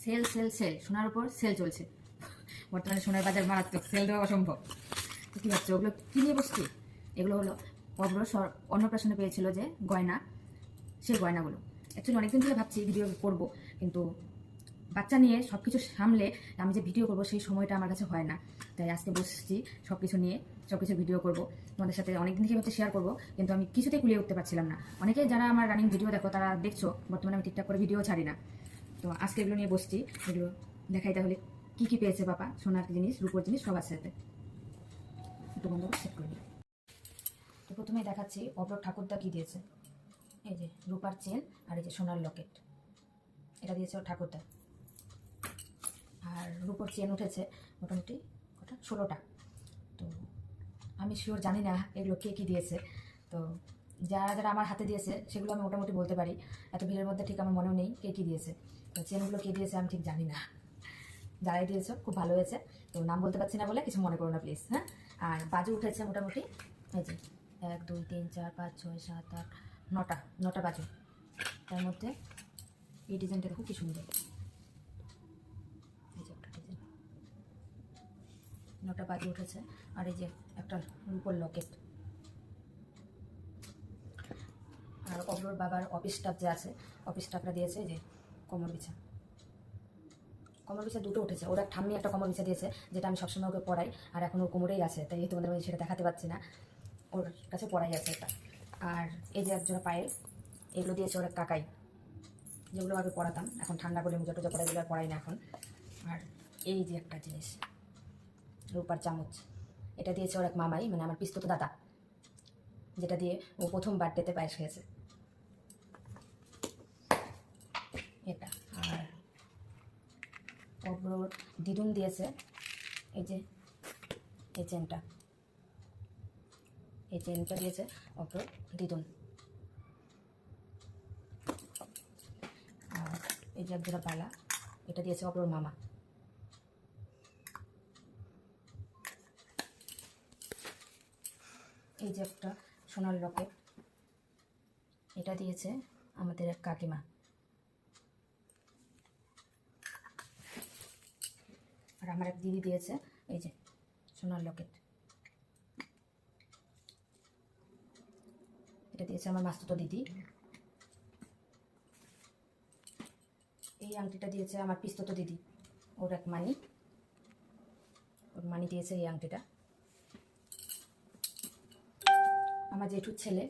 Sell sell sell, সোনার উপর sell চলছে বর্তমানে। সোনার বাজার মারাত্মক, সেল দেওয়া অসম্ভব। তো কী হচ্ছে, ওগুলো কী নিয়ে বসছি? এগুলো হলো অব্র অন্নপ্রাশনে পেয়েছিল যে গয়না, সেই গয়নাগুলো। অ্যাকচুয়ালি অনেকদিন ধরে ভাবছি ভিডিও করব, কিন্তু বাচ্চা নিয়ে সব কিছু সামলে আমি যে ভিডিও করব সেই সময়টা আমার কাছে হয় না। তাই আজকে বসছি সব কিছু নিয়ে, সব কিছু ভিডিও করব তোমাদের সাথে। অনেকদিন থেকে ভাবছি শেয়ার করবো, কিন্তু আমি কিছুতেই কুলিয়ে উঠতে পারছিলাম না। অনেকেই যারা আমার রানিং ভিডিও দেখো তারা দেখছো বর্তমানে আমি ঠিকঠাক করে ভিডিও ছাড়ি না। তো আজকে এগুলো নিয়ে বসছি, এগুলো দেখাই। তাহলে কী কী পেয়েছে বাবা, সোনার জিনিস রূপোর জিনিস সবার সাথে। একটু বন্ধ করে সেট করে নিই। তো প্রথমেই দেখাচ্ছি অপর ঠাকুরদা কী দিয়েছে। এই যে রূপার চেন আর এই যে সোনার লকেট, এটা দিয়েছে ওর ঠাকুরদা। আর রূপোর চেন উঠেছে মোটামুটি কটা, 16টা। তো আমি শিওর জানি না এগুলো কে কী দিয়েছে। তো যারা যারা আমার হাতে দিয়েছে সেগুলো আমি মোটামুটি বলতে পারি। এত ভিড়ের মধ্যে ঠিক আমার মনেও নেই কে কী দিয়েছে। তো চেনগুলো কে দিয়েছে আমি ঠিক জানি না। যারাই দিয়েছো খুব ভালো হয়েছে। তো নাম বলতে পারছি না বলে কিছু মনে করো না প্লিজ, হ্যাঁ। আর বাজু উঠেছে মোটামুটি, এই যে 1 2 3 4 5 6 7 8 9টা বাজু। তার মধ্যে এই ডিজাইনটা খুব কি সুন্দর, এই যে একটা ডিজাইন, 9টা বাজু উঠেছে। আর এই যে একটা রূপোর লকেট। আর অব্রোর বাবার অফিস স্টাফ যে আছে, অফিস স্টাফরা দিয়েছে এই যে কোমর বিছা। কোমর বিছা দুটো উঠেছে। ওরা ঠাম্মি একটা কোমর বিছা দিয়েছে, যেটা আমি সবসময় ওকে পড়াই, আর এখন ওর কোমরেই আছে, তাই তোমাদের মধ্যে সেটা দেখাতে পারছি না। ওর কাছে পড়াই আছে এটা। আর এই যে একজোড়া পায়ে, এগুলো দিয়েছে ওর এক কাকাই, যেগুলো আগে পড়াতাম, এখন ঠান্ডা করে মুজা টুজা পড়াই, এগুলো আর পড়াই না এখন। আর এই যে একটা জিনিস, রূপার চামচ, এটা দিয়েছে ওর এক মামাই, মানে আমার পিস্তত দাদা, যেটা দিয়ে ও প্রথম বার্থডেতে পায়েস খেয়েছে এটা। আর অব্রোর দিদুন দিয়েছে এই যে এই চেনটা, এই চেনটা দিয়েছে অব্রোর দিদুন। আর এই যে একজোড়া বালা, এটা দিয়েছে অব্রোর মামা। এই যে একটা সোনার লকেট, এটা দিয়েছে আমাদের এক কাকিমা। আর আমার এক দিদি দিয়েছে এই যে সোনার লকেট, এটা দিয়েছে আমার মাস্তুতো দিদি। এই আংটিটা দিয়েছে আমার পিস্ততো দিদি, ওর এক মানি, ওর মানি দিয়েছে এই আংটিটা। আমার জেঠুর ছেলে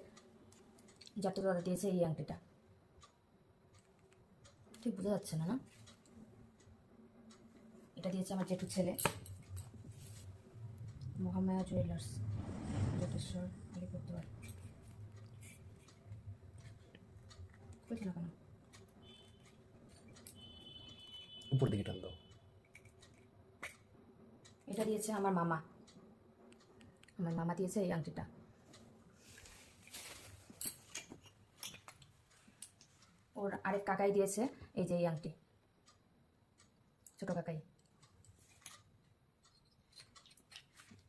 যত দাদা দিয়েছে এই আংটিটা, ঠিক বোঝা যাচ্ছে না, না? এটা দিয়েছে আমার জেঠুর ছেলে, মহামায়া জুয়েলার্স, জটেশ্বর, আলিপুরদুয়ার। খুলছি না কেন? উপর দিকে টান দাও। এটা দিয়েছে আমার মামা, আমার মামা দিয়েছে এই আংটিটা। ওর আরেক কাকাই দিয়েছে এই যে এই আংটি, ছোট কাকাই।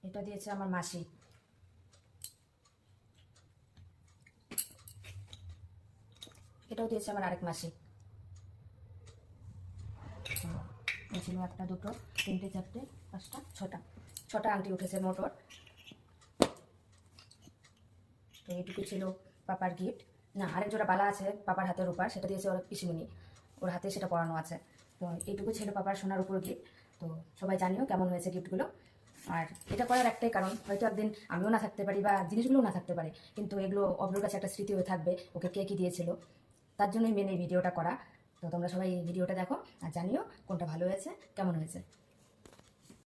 এটা দিয়েছে আমার মাসি। এটাও দিয়েছে আমার আরেক মাসি। এই ছিল 1 2 3 4 5 6টা আংটি উঠেছে মোট ওর। তো এইটুকু ছিল পাপার গিফট। না, আরেক জোড়া বালা আছে পাপার হাতের উপর, সেটা দিয়েছে ওর পিসিমণি, ওর হাতে সেটা পরানো আছে। তো এইটুকু ছিল পাপার সোনার উপর গিফট। তো সবাই জানিও কেমন হয়েছে গিফটগুলো। আর এটা করার একটাই কারণ, হয়তো একদিন আমিও না থাকতে পারি বা জিনিসগুলোও না থাকতে পারে, কিন্তু এগুলো অব্রোর কাছে একটা স্মৃতি হয়ে থাকবে, ওকে কে কী দিয়েছিল। তার জন্যই মেন এই ভিডিওটা করা। তো তোমরা সবাই এই ভিডিওটা দেখো আর জানিও কোনটা ভালো হয়েছে, কেমন হয়েছে।